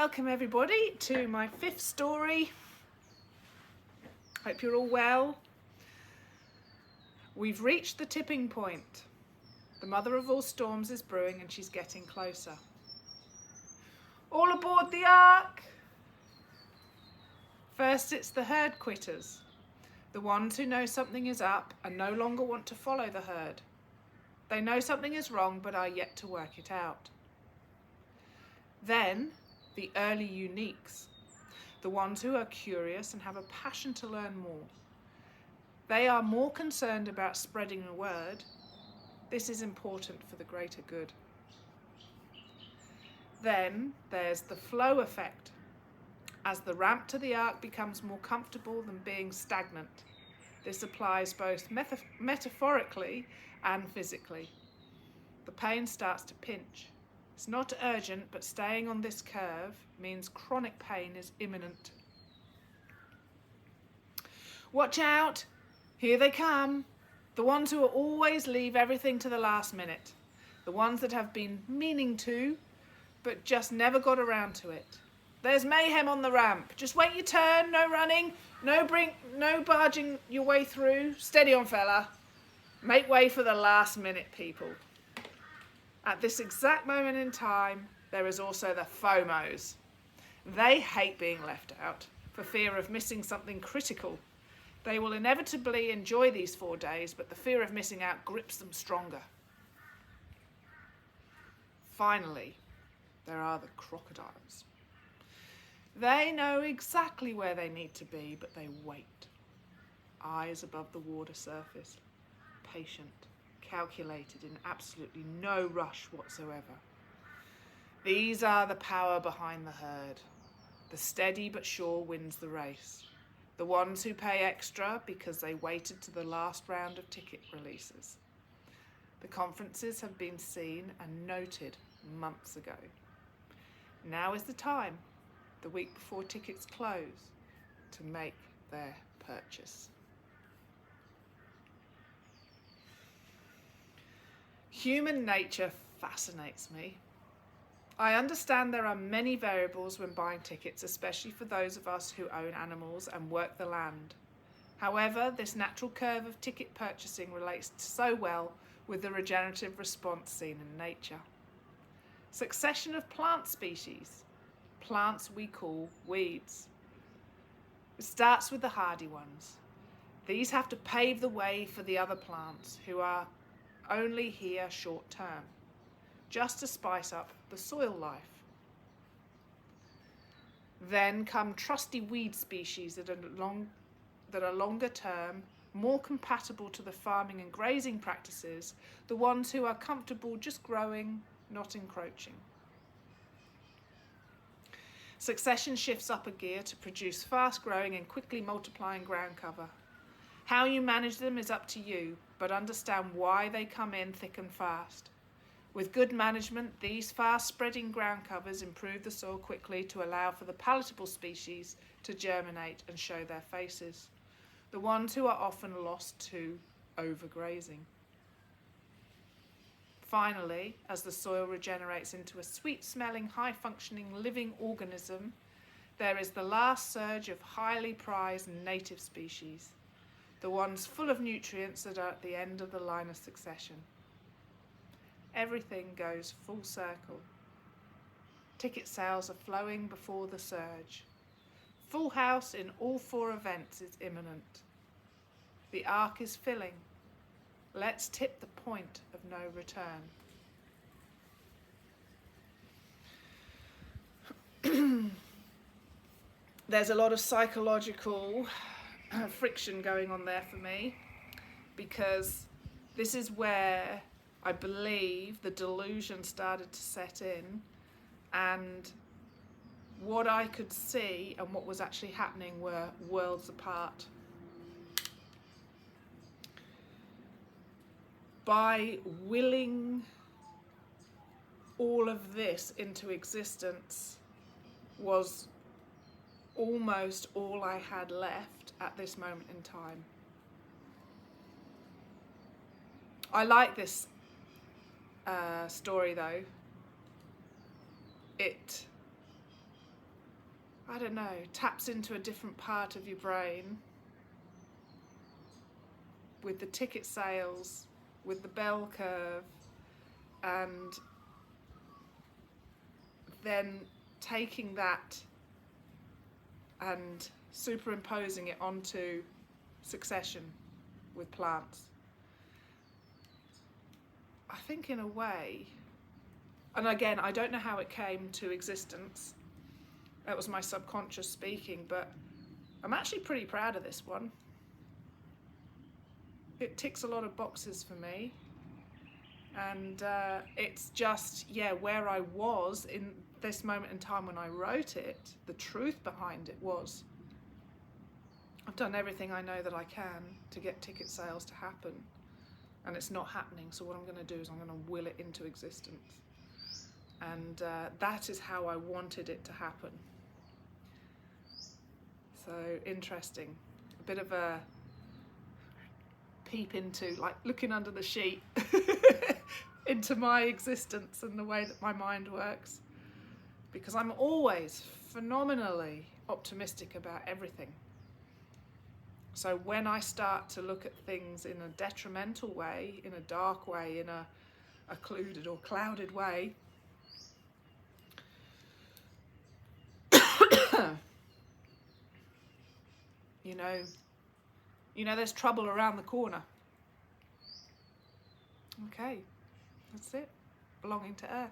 Welcome everybody to my fifth story. Hope you're all well. We've reached the tipping point. The mother of all storms is brewing and she's getting closer. All aboard the ark! First it's the herd quitters, the ones who know something is up and no longer want to follow the herd. They know something is wrong but are yet to work it out. Then the early uniques, the ones who are curious and have a passion to learn more. They are more concerned about spreading the word. This is important for the greater good. Then there's the flow effect, as the ramp to the ark becomes more comfortable than being stagnant. This applies both metaphorically and physically. The pain starts to pinch. It's not urgent, but staying on this curve means chronic pain is imminent. Watch out! Here they come. The ones who always leave everything to the last minute. The ones that have been meaning to, but just never got around to it. There's mayhem on the ramp. Just wait your turn, no running, no barging your way through. Steady on, fella. Make way for the last minute people. At this exact moment in time, there is also the FOMOs. They hate being left out for fear of missing something critical. They will inevitably enjoy these 4 days, but the fear of missing out grips them stronger. Finally, there are the crocodiles. They know exactly where they need to be, but they wait. Eyes above the water surface, patient, calculated, in absolutely no rush whatsoever. These are the power behind the herd. The steady but sure wins the race. The ones who pay extra because they waited to the last round of ticket releases. The conferences have been seen and noted months ago. Now is the time, the week before tickets close, to make their purchase. Human nature fascinates me. I understand there are many variables when buying tickets, especially for those of us who own animals and work the land. However, this natural curve of ticket purchasing relates so well with the regenerative response seen in nature. Succession of plant species, plants we call weeds. It starts with the hardy ones. These have to pave the way for the other plants who are only here short term, just to spice up the soil life. Then come trusty weed species that are longer term, more compatible to the farming and grazing practices, the ones who are comfortable just growing, not encroaching. Succession shifts up a gear to produce fast growing and quickly multiplying ground cover. How you manage them is up to you, but understand why they come in thick and fast. With good management, these fast-spreading ground covers improve the soil quickly to allow for the palatable species to germinate and show their faces, the ones who are often lost to overgrazing. Finally, as the soil regenerates into a sweet-smelling, high-functioning living organism, there is the last surge of highly prized native species, the ones full of nutrients that are at the end of the line of succession. Everything goes full circle. Ticket sales are flowing before the surge. Full house in all 4 events is imminent. The ark is filling. Let's tip the point of no return. There's a lot of psychological friction going on there for me, because this is where I believe the delusion started to set in, and what I could see and what was actually happening were worlds apart. By willing all of this into existence was almost all I had left at this moment in time. I like this story though. It I don't know, taps into a different part of your brain with the ticket sales, with the bell curve, and then taking that and superimposing it onto succession with plants. I think in a way, and again, I don't know how it came to existence. That was my subconscious speaking, but I'm actually pretty proud of this one. It ticks a lot of boxes for me. And it's just, yeah, where I was in this moment in time when I wrote it, the truth behind it was, I've done everything I know that I can to get ticket sales to happen, and it's not happening. So what I'm going to do is I'm going to will it into existence. And that is how I wanted it to happen. So interesting. A bit of a peep into, like looking under the sheet into my existence and the way that my mind works. Because I'm always phenomenally optimistic about everything. So when I start to look at things in a detrimental way, in a dark way, in a occluded or clouded way, you know there's trouble around the corner. Okay, that's it. Belonging to Earth.